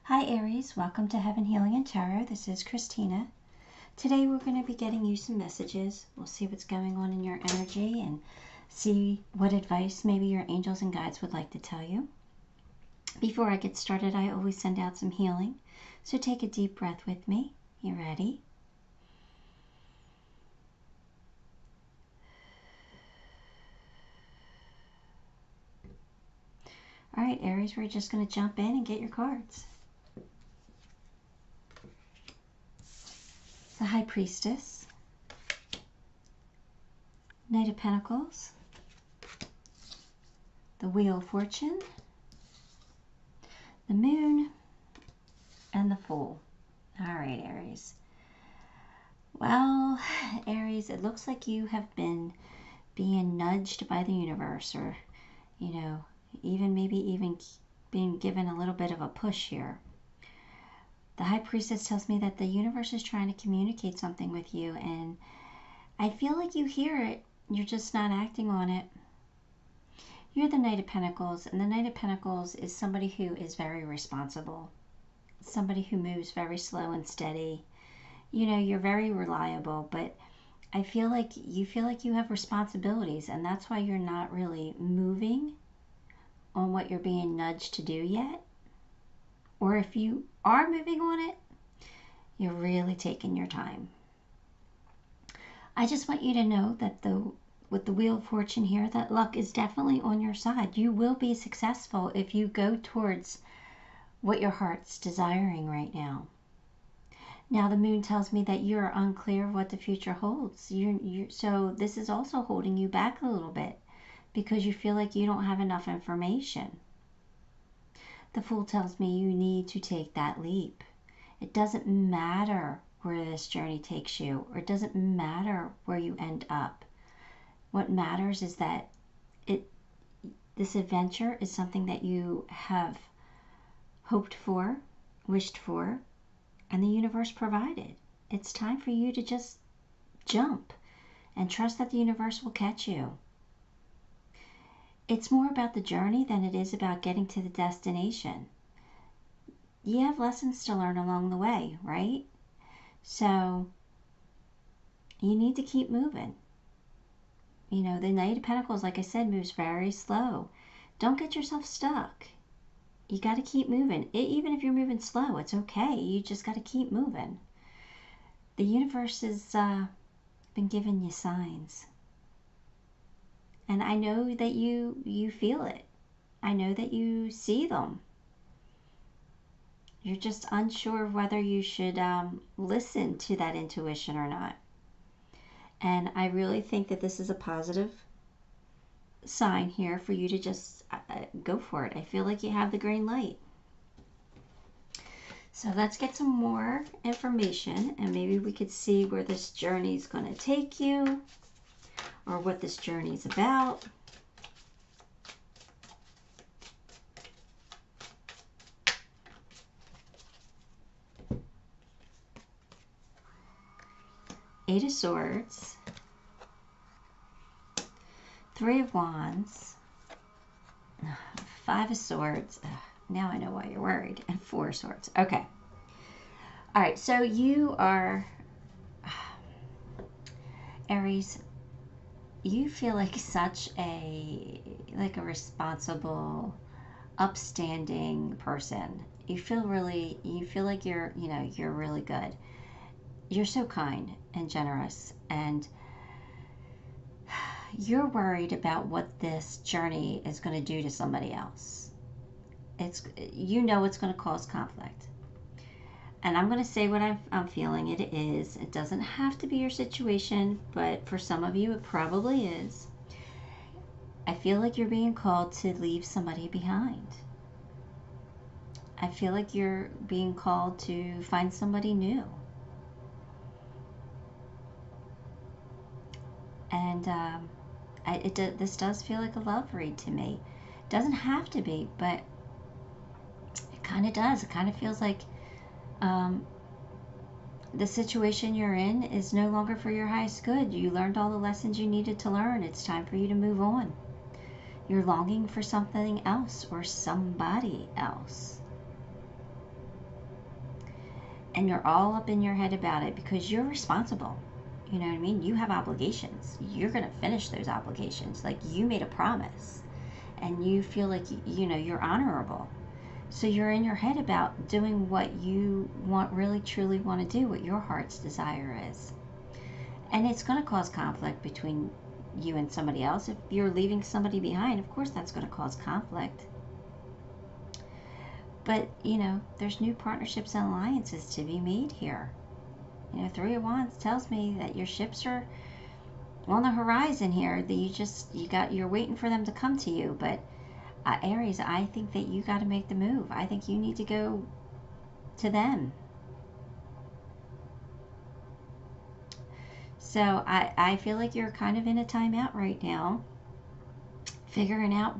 Hi Aries, welcome to Heaven Healing and Tarot. This is Christina. Today we're going to be getting you some messages. We'll see what's going on in your energy and see what advice maybe your angels and guides would like to tell you. Before I get started, I always send out some healing. So take a deep breath with me. You ready? All right, Aries, we're just going to jump in and get your cards. The High Priestess, Knight of Pentacles, the Wheel of Fortune, the Moon, and the Fool. All right, Aries. Well, Aries, it looks like you have been being nudged by the universe, or, maybe even being given a little bit of a push here. The High Priestess tells me that the universe is trying to communicate something with you, and I feel like you hear it, you're just not acting on it. You're the Knight of Pentacles, and the Knight of Pentacles is somebody who is very responsible, somebody who moves very slow and steady. You're very reliable, but I feel like you have responsibilities, and that's why you're not really moving on what you're being nudged to do yet. Or if you are moving on it, you're really taking your time. I just want you to know that with the Wheel of Fortune here, that luck is definitely on your side. You will be successful if you go towards what your heart's desiring right now. Now the Moon tells me that you're unclear of what the future holds. So this is also holding you back a little bit because you feel like you don't have enough information. The Fool tells me you need to take that leap. It doesn't matter where this journey takes you, or it doesn't matter where you end up. What matters is that this adventure is something that you have hoped for, wished for, and the universe provided. It's time for you to just jump and trust that the universe will catch you. It's more about the journey than it is about getting to the destination. You have lessons to learn along the way, right? So you need to keep moving. The Knight of Pentacles, like I said, moves very slow. Don't get yourself stuck. You got to keep moving. Even if you're moving slow, it's okay. You just got to keep moving. The universe has been giving you signs. And I know that you feel it. I know that you see them. You're just unsure of whether you should listen to that intuition or not. And I really think that this is a positive sign here for you to just go for it. I feel like you have the green light. So let's get some more information, and maybe we could see where this journey is going to take you, or what this journey is about. Eight of Swords, Three of Wands, Five of Swords. Now I know why you're worried. And Four of Swords. Okay. All right. So you are, Aries, you feel like such a responsible, upstanding person. You feel like you're really good. You're so kind and generous, and you're worried about what this journey is going to do to somebody else. It's going to cause conflict. And I'm going to say what I'm feeling it is. It doesn't have to be your situation, but for some of you it probably is. I feel like you're being called to leave somebody behind. I feel like you're being called to find somebody new. And this does feel like a love read to me. It doesn't have to be, but it kind of does. It kind of feels like the situation you're in is no longer for your highest good. You learned all the lessons you needed to learn. It's time for you to move on. You're longing for something else or somebody else. and you're all up in your head about it because you're responsible. You know what I mean? You have obligations. You're going to finish those obligations. Like, you made a promise, and you feel like, you know, you're honorable. So you're in your head about doing what you want, really truly want to do, what your heart's desire is. And it's going to cause conflict between you and somebody else. If you're leaving somebody behind, of course that's going to cause conflict. But, you know, there's new partnerships and alliances to be made here. You know, Three of Wands tells me that your ships are on the horizon here, that you're waiting for them to come to you. But Aries, I think that you got to make the move. I think you need to go to them. So I feel like you're kind of in a timeout right now, figuring out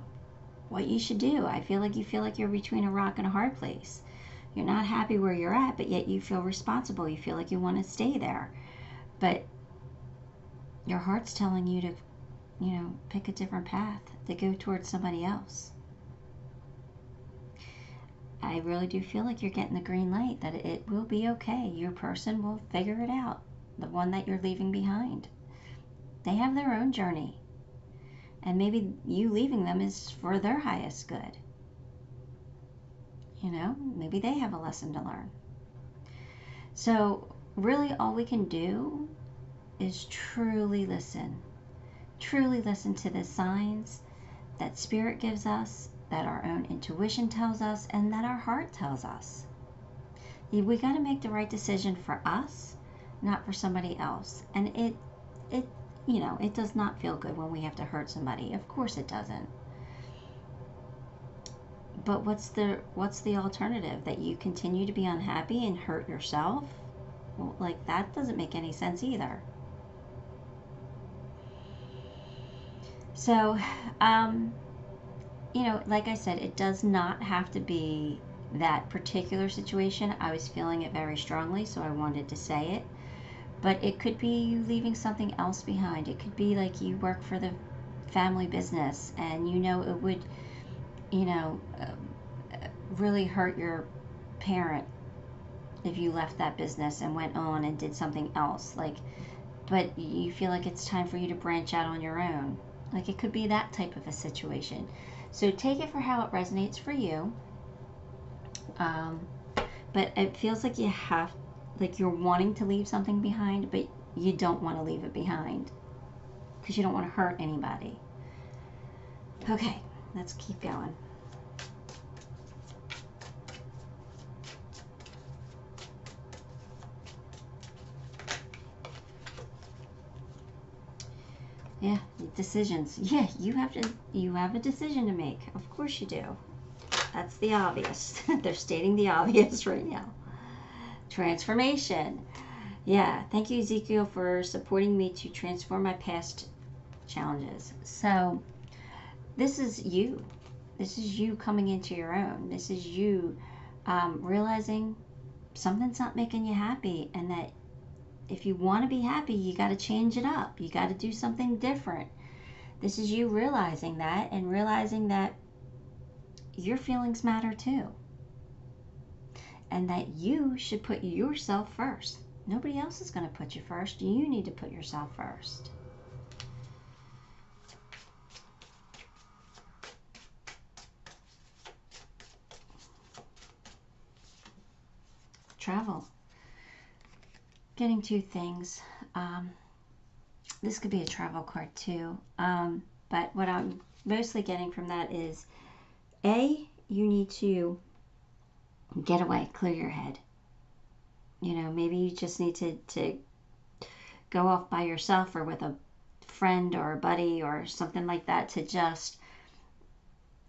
what you should do. I feel like you're between a rock and a hard place. You're not happy where you're at, but yet you feel responsible. You feel like you want to stay there. But your heart's telling you to, you know, pick a different path, to go towards somebody else. I really do feel like you're getting the green light that it will be okay. Your person will figure it out. The one that you're leaving behind. They have their own journey. And maybe you leaving them is for their highest good. You know, maybe they have a lesson to learn. So really all we can do is truly listen. Truly listen to the signs that Spirit gives us, that our own intuition tells us, and that our heart tells us. We got to make the right decision for us, not for somebody else. And it you know, it does not feel good when we have to hurt somebody. Of course it doesn't. But what's the alternative? That you continue to be unhappy and hurt yourself? Well, like, that doesn't make any sense either. So, you know, like I said, it does not have to be that particular situation. I was feeling it very strongly, so I wanted to say it. But it could be you leaving something else behind. It could be like you work for the family business and you know it would, you know, really hurt your parent if you left that business and went on and did something else. Like, but you feel like it's time for you to branch out on your own. Like, it could be that type of a situation. So take it for how it resonates for you. But it feels like you have, like you're wanting to leave something behind, but you don't want to leave it behind because you don't want to hurt anybody. Okay, let's keep going. Yeah, decisions. Yeah, you have a decision to make. Of course you do. That's the obvious. They're stating the obvious right now. Transformation. Yeah, thank you, Ezekiel, for supporting me to transform my past challenges. So this is you. This is you coming into your own. This is you realizing something's not making you happy, and that if you want to be happy, you got to change it up. You got to do something different. This is you realizing that, and realizing that your feelings matter too. And that you should put yourself first. Nobody else is going to put you first. You need to put yourself first. Travel. Getting two things. This could be a travel card too. But what I'm mostly getting from that is, A, you need to get away, clear your head. You know, maybe you just need to go off by yourself or with a friend or a buddy or something like that to just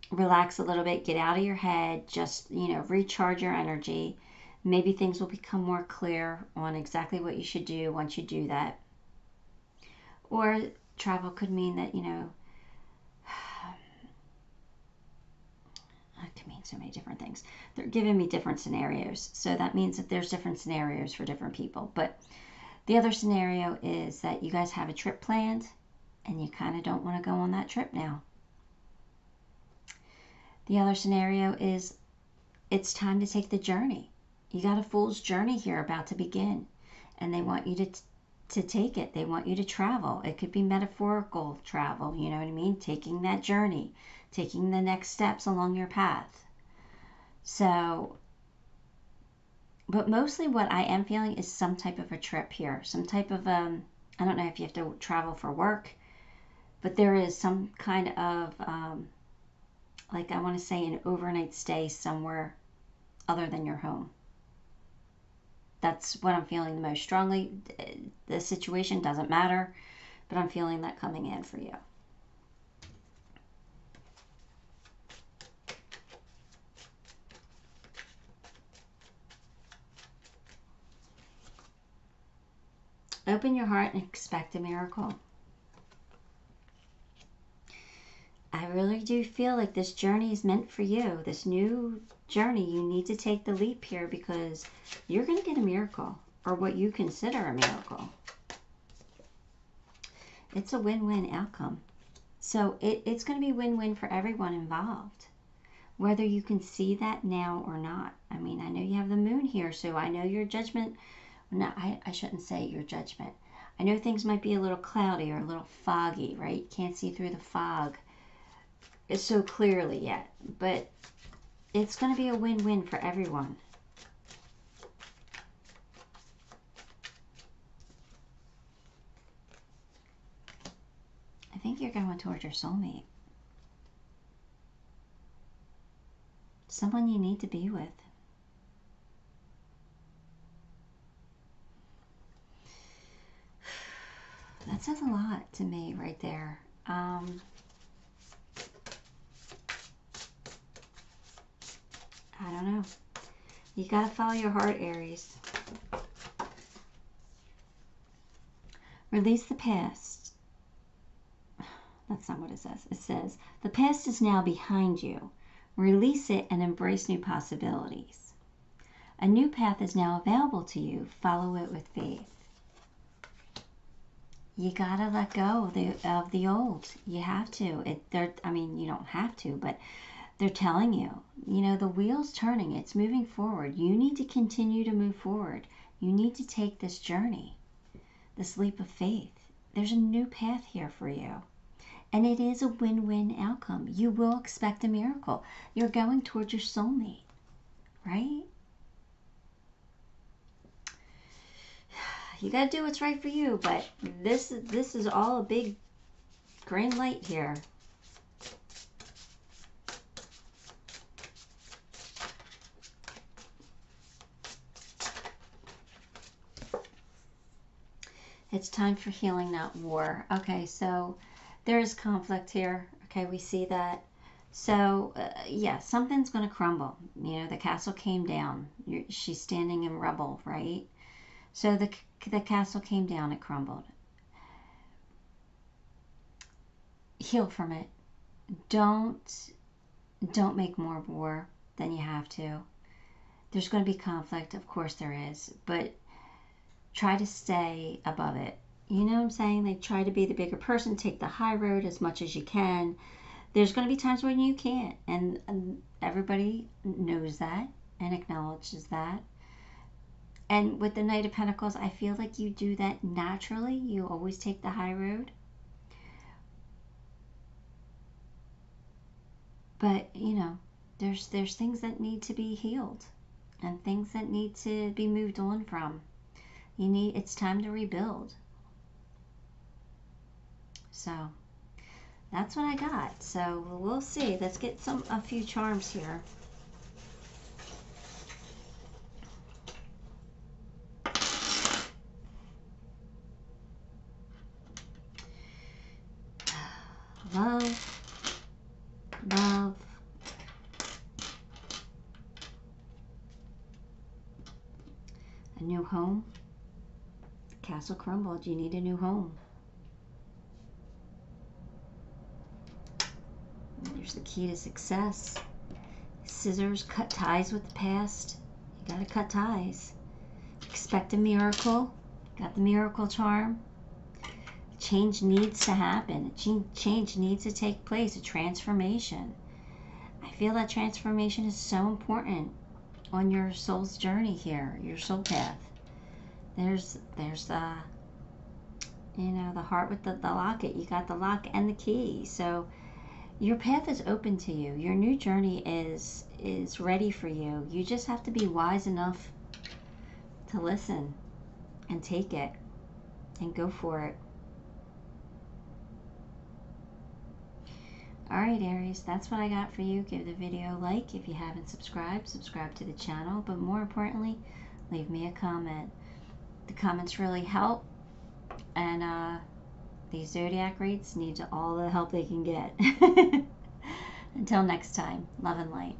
relax a little bit, get out of your head, just, you know, recharge your energy. Maybe things will become more clear on exactly what you should do once you do that. Or travel could mean that, you know, it could mean so many different things. They're giving me different scenarios. So that means that there's different scenarios for different people. But the other scenario is that you guys have a trip planned and you kind of don't want to go on that trip now. The other scenario is it's time to take the journey. You got a fool's journey here about to begin, and they want you to take it. They want you to travel. It could be metaphorical travel, you know what I mean? Taking that journey, taking the next steps along your path. So, but mostly what I am feeling is some type of a trip here. Some type of, I don't know if you have to travel for work, but there is some kind of, like I want to say an overnight stay somewhere other than your home. That's what I'm feeling the most strongly. The situation doesn't matter, but I'm feeling that coming in for you. Open your heart and expect a miracle. I really do feel like this journey is meant for you. This new journey, you need to take the leap here because you're going to get a miracle, or what you consider a miracle. It's a win-win outcome. So it's going to be win-win for everyone involved, whether you can see that now or not. I mean, I know you have the moon here, so I know your judgment. No, I shouldn't say your judgment. I know things might be a little cloudy or a little foggy, right? You can't see through the fog so clearly yet, but it's going to be a win-win for everyone. I think you're going towards your soulmate. Someone you need to be with. That says a lot to me right there. I don't know. You got to follow your heart, Aries. Release the past. That's not what it says. It says, the past is now behind you. Release it and embrace new possibilities. A new path is now available to you. Follow it with faith. You gotta let go of the old. You have to. I mean, you don't have to, but they're telling you, you know, the wheel's turning. It's moving forward. You need to continue to move forward. You need to take this journey, this leap of faith. There's a new path here for you. And it is a win-win outcome. You will expect a miracle. You're going towards your soulmate, right? You got to do what's right for you, but this is all a big green light here. It's time for healing, not war. Okay, so there is conflict here. Okay, we see that. So, yeah, something's going to crumble. You know, the castle came down. She's standing in rubble, right? So the castle came down, it crumbled. Heal from it. Don't make more war than you have to. There's going to be conflict, of course there is, but try to stay above it. You know what I'm saying? Like, try to be the bigger person, take the high road as much as you can. There's going to be times when you can't, and everybody knows that and acknowledges that. And with the Knight of Pentacles, I feel like you do that naturally. You always take the high road. But, you know, there's things that need to be healed and things that need to be moved on from. It's time to rebuild. So, that's what I got. So, we'll see. Let's get a few charms here. Love, love, a new home. The castle crumbled. You need a new home. There's the key to success. Scissors, cut ties with the past. You gotta cut ties. Expect a miracle. Got the miracle charm. Change needs to happen. Change needs to take place. A transformation. I feel that transformation is so important. on your soul's journey here, your soul path. There's the, you know, the heart with the locket. You got the lock and the key. So your path is open to you. Your new journey is ready for you. You just have to be wise enough to listen and take it and go for it. Alright, Aries, that's what I got for you. Give the video a like. If you haven't subscribed, subscribe to the channel. But more importantly, leave me a comment. The comments really help. And these zodiac reads need all the help they can get. Until next time, love and light.